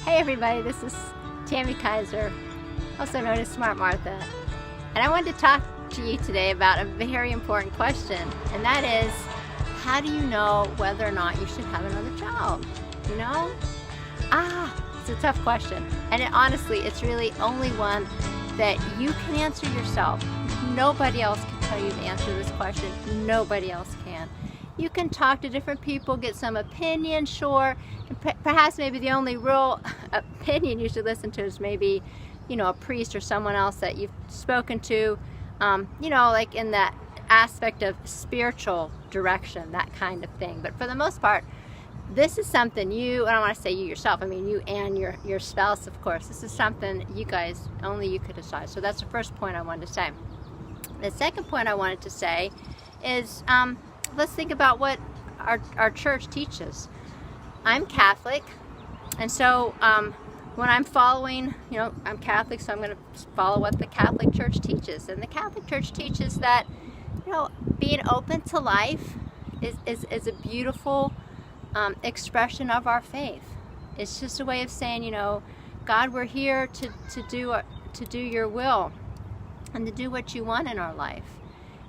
Hey everybody, this is Tammy Kaiser, also known as Smart Martha, and I wanted to talk to you today about a very important question, and that is, how do you know whether or not you should have another child? You know? It's a tough question, and honestly, it's really only one that you can answer yourself. Nobody else can tell you the answer to this question. Nobody else can. You can talk to different people, get some opinion, sure, and perhaps maybe the only real opinion you should listen to is maybe, a priest or someone else that you've spoken to, like in that aspect of spiritual direction, that kind of thing. But for the most part, this is something I don't want to say you yourself, I mean you and your spouse, of course. This is something you guys, only you could decide. So that's the first point I wanted to say. The second point I wanted to say is, let's think about what our church teaches. I'm Catholic, and so when I'm following, I'm Catholic, so I'm going to follow what the Catholic Church teaches. And the Catholic Church teaches that, being open to life is a beautiful expression of our faith. It's just a way of saying, God, we're here to do your will and to do what you want in our life.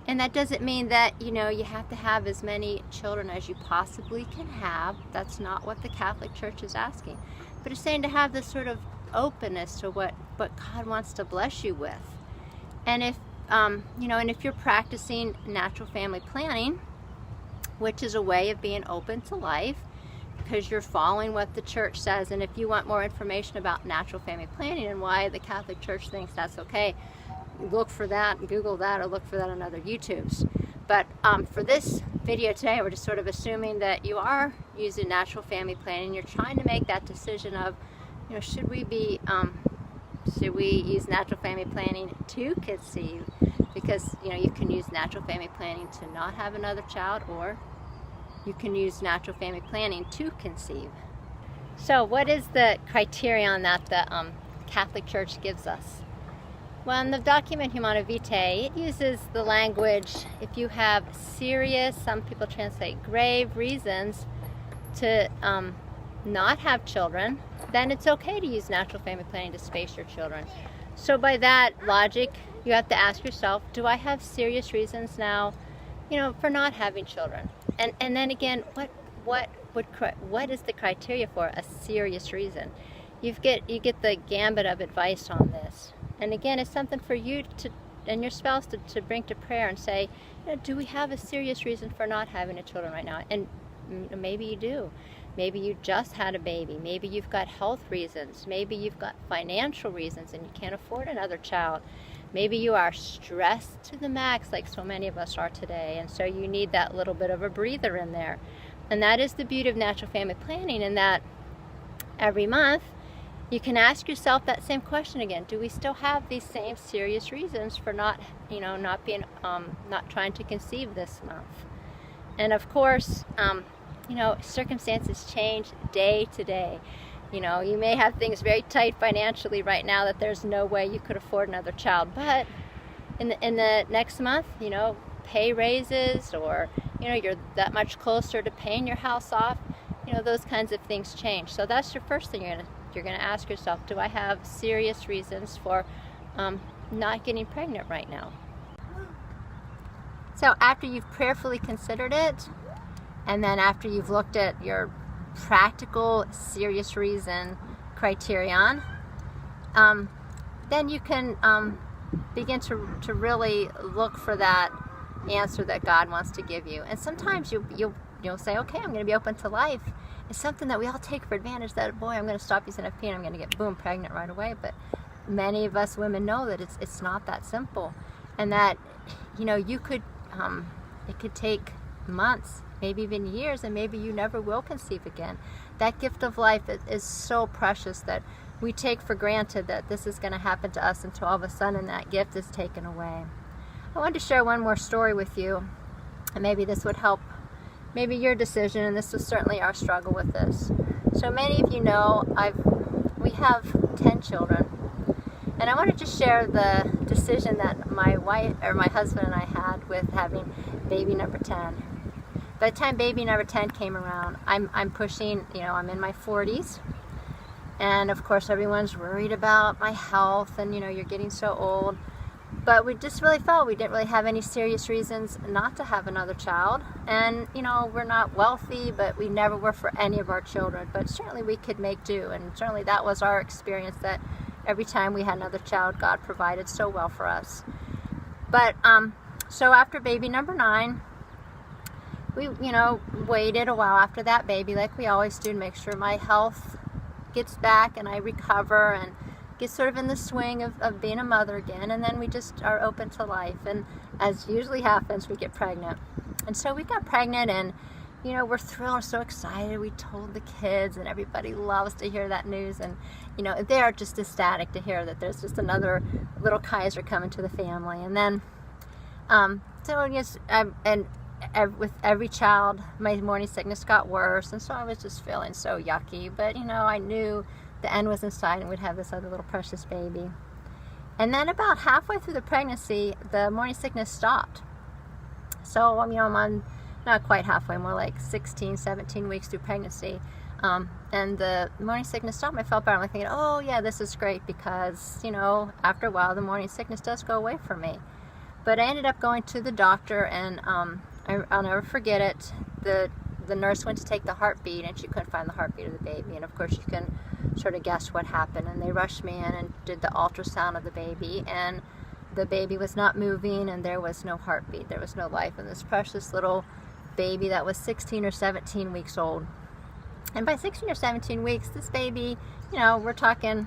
And that doesn't mean that, you have to have as many children as you possibly can have. That's not what the Catholic Church is asking. But it's saying to have this sort of openness to what God wants to bless you with. And if, and if you're practicing natural family planning, which is a way of being open to life, because you're following what the church says. And if you want more information about natural family planning and why the Catholic Church thinks that's okay, look for that, Google that, or look for that on other YouTubes. But for this video today, we're just sort of assuming that you are using natural family planning. You're trying to make that decision of, should we use natural family planning to conceive? Because you can use natural family planning to not have another child, or you can use natural family planning to conceive. So what is the criterion that the Catholic Church gives us? Well, in the document Humanae Vitae, it uses the language, if you have serious, some people translate grave reasons to not have children, then it's okay to use natural family planning to space your children. So by that logic, you have to ask yourself, do I have serious reasons now, for not having children? And then again, what is the criteria for a serious reason? You get the gambit of advice on this. And again, it's something for you and your spouse to bring to prayer and say, do we have a serious reason for not having a children right now? And maybe you do. Maybe you just had a baby. Maybe you've got health reasons. Maybe you've got financial reasons and you can't afford another child. Maybe you are stressed to the max like so many of us are today, and so you need that little bit of a breather in there. And that is the beauty of natural family planning, in that every month you can ask yourself that same question again. Do we still have these same serious reasons for not trying to conceive this month? And of course, circumstances change day to day. You may have things very tight financially right now that there's no way you could afford another child. But in the next month, pay raises, or, you're that much closer to paying your house off. Those kinds of things change. So that's your first thing you're going to ask yourself. Do I have serious reasons for not getting pregnant right now? So after you've prayerfully considered it, and then after you've looked at your practical, serious reason criterion, then you can begin to really look for that answer that God wants to give you. And sometimes you'll say, okay, I'm going to be open to life. It's something that we all take for advantage, that, boy, I'm going to stop using FP and I'm going to get, boom, pregnant right away. But many of us women know that it's not that simple, and that, you could, it could take months, maybe even years, and maybe you never will conceive again. That gift of life is so precious that we take for granted that this is going to happen to us until all of a sudden that gift is taken away. I wanted to share one more story with you, and maybe this would help maybe your decision, and this was certainly our struggle with this. So many of you know we have 10 children, and I wanted to share the decision that my husband and I had with having baby number 10. By the time baby number 10 came around, I'm pushing, I'm in my 40s, And of course everyone's worried about my health, and you're getting so old. But we just really felt we didn't really have any serious reasons not to have another child. And we're not wealthy, but we never were for any of our children, but certainly we could make do. And certainly that was our experience, that every time we had another child, God provided so well for us. But so after baby number 9, we waited a while after that baby, like we always do, to make sure my health gets back and I recover and get sort of in the swing of being a mother again. And then we just are open to life, and as usually happens, we get pregnant. And so we got pregnant, and we're thrilled, we're so excited. We told the kids, and everybody loves to hear that news, and they are just ecstatic to hear that there's just another little Kaiser coming to the family. And then with every child, my morning sickness got worse, and so I was just feeling so yucky. But I knew the end was in sight, and we'd have this other little precious baby. And then about halfway through the pregnancy, the morning sickness stopped. So I'm on, not quite halfway, more like 16, 17 weeks through pregnancy. And the morning sickness stopped. I felt better. I'm like thinking, oh yeah, this is great, because after a while the morning sickness does go away from me. But I ended up going to the doctor, and I'll never forget it. The nurse went to take the heartbeat, and she couldn't find the heartbeat of the baby. And of course you can sort of guess what happened. And they rushed me in and did the ultrasound of the baby, and the baby was not moving, and there was no heartbeat. There was no life in this precious little baby that was 16 or 17 weeks old. And by 16 or 17 weeks, this baby, we're talking,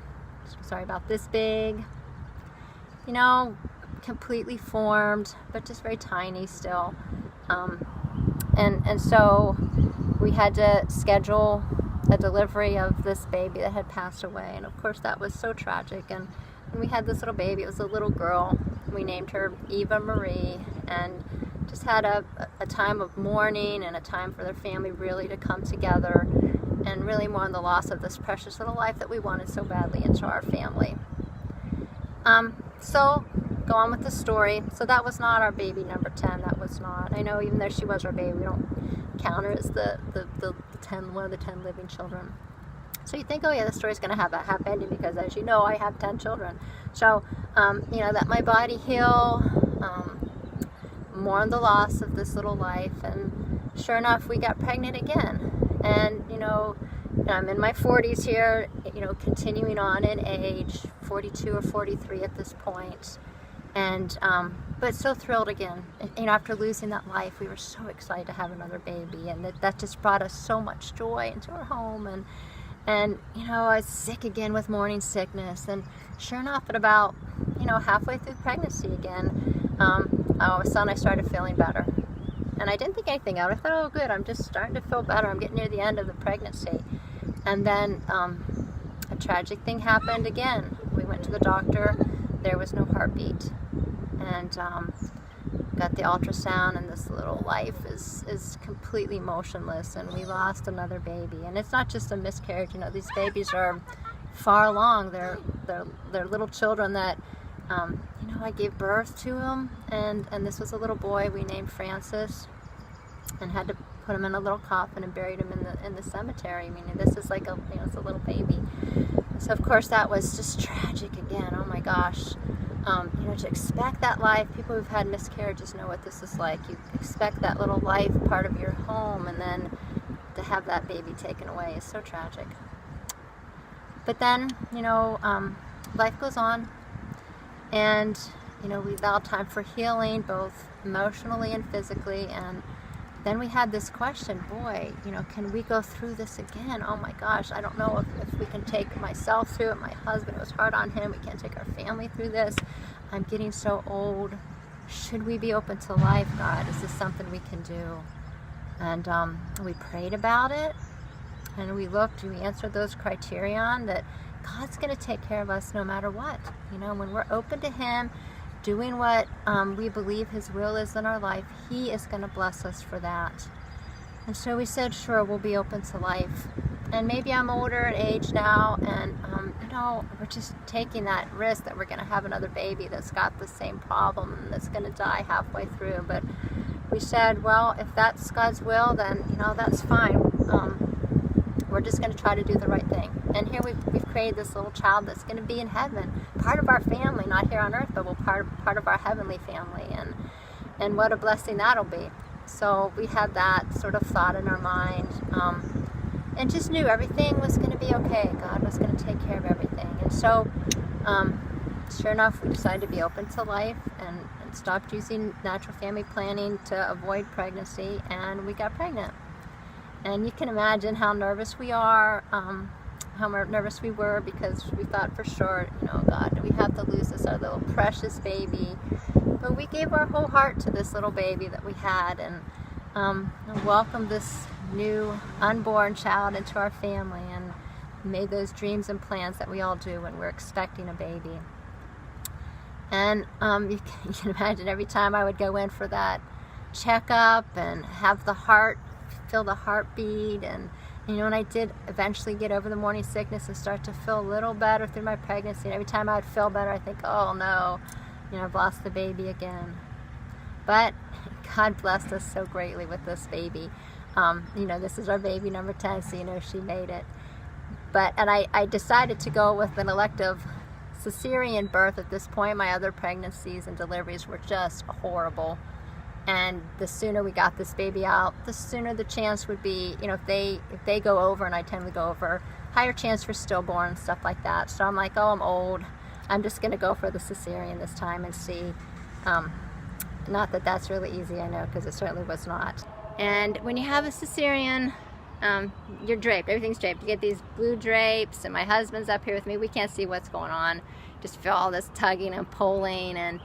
sorry about this big, completely formed, but just very tiny still. And so we had to schedule a delivery of this baby that had passed away. And of course that was so tragic. And we had this little baby. It was a little girl. We named her Eva Marie, and just had a time of mourning and a time for their family really to come together and really mourn the loss of this precious little life that we wanted so badly into our family. So go on with the story. So that was not our baby number 10. That was not. I know even though she was our baby, we don't count her as one of the 10 living children. So you think, oh yeah, the story's going to have a happy ending, because as you know, I have 10 children. So, let my body heal, mourn the loss of this little life. And sure enough, we got pregnant again. And, I'm in my 40s here, continuing on in age, 42 or 43 at this point. And, but so thrilled again. After losing that life, we were so excited to have another baby. And that just brought us so much joy into our home. And I was sick again with morning sickness. And sure enough, at about, halfway through pregnancy again, all of a sudden I started feeling better. And I didn't think anything of it. I thought, oh good, I'm just starting to feel better. I'm getting near the end of the pregnancy. And then a tragic thing happened again. We went to the doctor. There was no heartbeat. And got the ultrasound, and this little life is completely motionless, and we lost another baby. And it's not just a miscarriage. These babies are far along. They're little children that I gave birth to them, and this was a little boy we named Francis, and had to put him in a little coffin and buried him in the cemetery. I mean, this is like it's a little baby. So of course that was just tragic again. Oh my gosh. To expect that life, people who've had miscarriages know what this is like. You expect that little life part of your home, and then to have that baby taken away is so tragic. But then, life goes on, and, we allowed time for healing, both emotionally and physically. And then we had this question, boy, can we go through this again? Oh my gosh, I don't know if we can take myself through it. My husband, it was hard on him. We can't take our family through this. I'm getting so old. Should we be open to life, God? Is this something we can do? And we prayed about it, and we looked, we answered those criterion that God's going to take care of us no matter what. When we're open to Him, doing what we believe His will is in our life, He is going to bless us for that. And so we said, sure, we'll be open to life. And maybe I'm older in age now, and we're just taking that risk that we're going to have another baby that's got the same problem and that's going to die halfway through. But we said, well, if that's God's will, then that's fine. we're just going to try to do the right thing. And here we've created this little child that's going to be in heaven, part of our family, not here on earth, but part of our heavenly family. And what a blessing that'll be. So we had that sort of thought in our mind, and just knew everything was going to be okay. God was going to take care of everything. And so, sure enough, we decided to be open to life and stopped using natural family planning to avoid pregnancy, and we got pregnant. And you can imagine how nervous we are, how nervous we were, because we thought for sure, God, we have to lose this our little precious baby. But we gave our whole heart to this little baby that we had, and welcomed this new unborn child into our family, and made those dreams and plans that we all do when we're expecting a baby. And you can imagine every time I would go in for that checkup and have the heart, feel the heartbeat, and when I did eventually get over the morning sickness and start to feel a little better through my pregnancy, and every time I would feel better, I think, oh no, I've lost the baby again. But God blessed us so greatly with this baby. This is our baby number 10, so she made it. And I decided to go with an elective cesarean birth at this point. My other pregnancies and deliveries were just horrible. And the sooner we got this baby out, the sooner the chance would be, if they go over, and I tend to go over, higher chance for stillborn and stuff like that. So I'm like, I'm old. I'm just going to go for the cesarean this time and see. Not that that's really easy, I know, because it certainly was not. And when you have a cesarean, you're draped. Everything's draped. You get these blue drapes, and my husband's up here with me. We can't see what's going on. Just feel all this tugging and pulling, and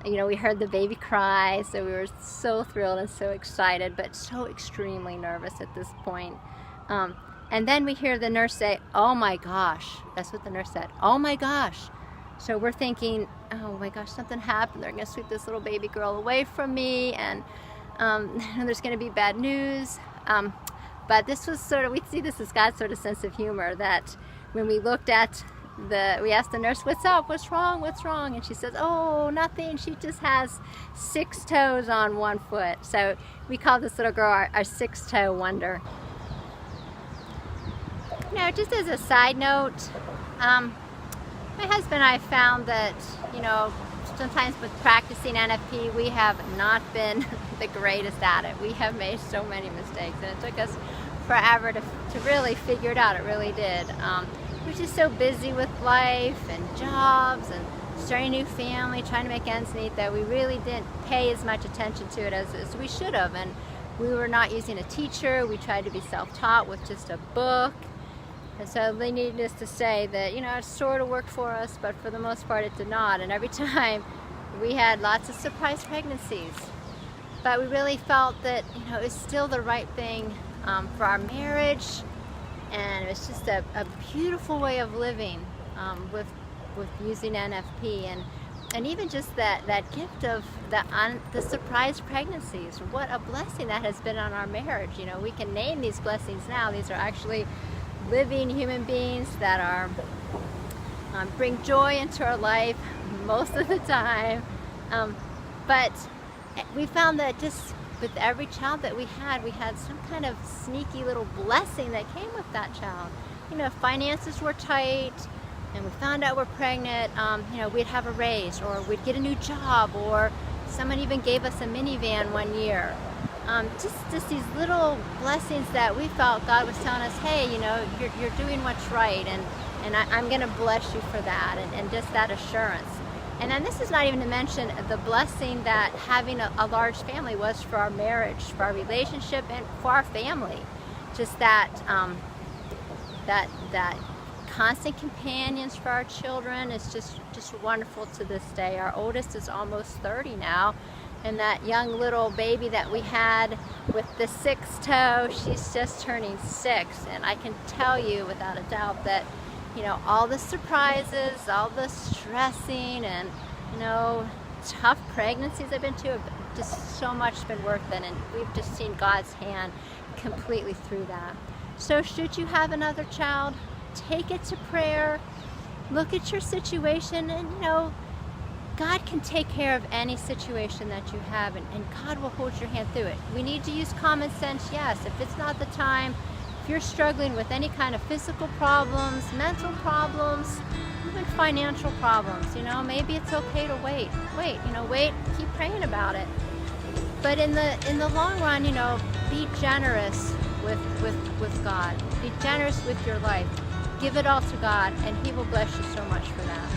we heard the baby cry, so we were so thrilled and so excited, but so extremely nervous at this point. And then we hear the nurse say, "Oh my gosh." That's what the nurse said. "Oh my gosh." So we're thinking, oh my gosh, something happened. They're going to sweep this little baby girl away from me, and there's going to be bad news. But this was we see this as God's sort of sense of humor, that when we looked at we asked the nurse, "What's up? What's wrong? What's wrong?" And she says, "Oh, nothing. She just has 6 toes on 1 foot." So we call this little girl our 6-toe wonder. Just as a side note, my husband and I found that, sometimes with practicing NFP, we have not been the greatest at it. We have made so many mistakes, and it took us forever to really figure it out. It really did. We're just so busy with life and jobs and starting a new family, trying to make ends meet, that we really didn't pay as much attention to it as we should have. And we were not using a teacher. We tried to be self-taught with just a book. And so they needed us to say that, it sort of worked for us, but for the most part it did not. And every time we had lots of surprise pregnancies. But we really felt that, it was still the right thing for our marriage. And it was just a beautiful way of living with using NFP. And even just that gift of the surprise pregnancies. What a blessing that has been on our marriage. We can name these blessings now. These are actually living human beings that are bring joy into our life most of the time. But we found that just with every child that we had some kind of sneaky little blessing that came with that child. Finances were tight, and we found out we're pregnant, we'd have a raise, or we'd get a new job, or someone even gave us a minivan one year. Just these little blessings that we felt God was telling us, hey, you're doing what's right, and I'm going to bless you for that, and just that assurance. And then this is not even to mention the blessing that having a large family was for our marriage, for our relationship, and for our family. Just that constant companions for our children is just wonderful to this day. Our oldest is almost 30 now. And that young little baby that we had with the 6th toe, she's just turning 6. And I can tell you without a doubt that, all the surprises, all the stressing, and, tough pregnancies I've been to have just so much been worth it. And we've just seen God's hand completely through that. So should you have another child, take it to prayer, look at your situation, and, God can take care of any situation that you have, and God will hold your hand through it. We need to use common sense, yes. If it's not the time, if you're struggling with any kind of physical problems, mental problems, even financial problems, maybe it's okay to wait. Wait, keep praying about it. But in the long run, be generous with God. Be generous with your life. Give it all to God, and He will bless you so much for that.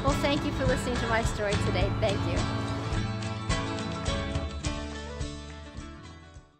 Well, thank you for listening to my story today. Thank you.